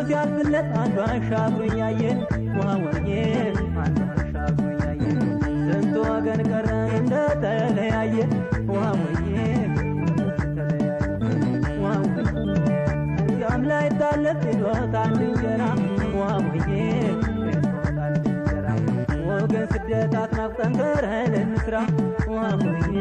ሲያልፍለት አንዱ አሻግሮ እያየ ዋወዬ አንዱ አሻግሮ እያየ ስንት ወገን ቀረ እንደተለያየ ዋወዬ እዚያም ላይ ታለፍ ይዞታል እንጀራ ዋወዬ ይዞታል እንጀራ ወገን ስደት አትናፍቀን ከረን እንስራ ዋወዬ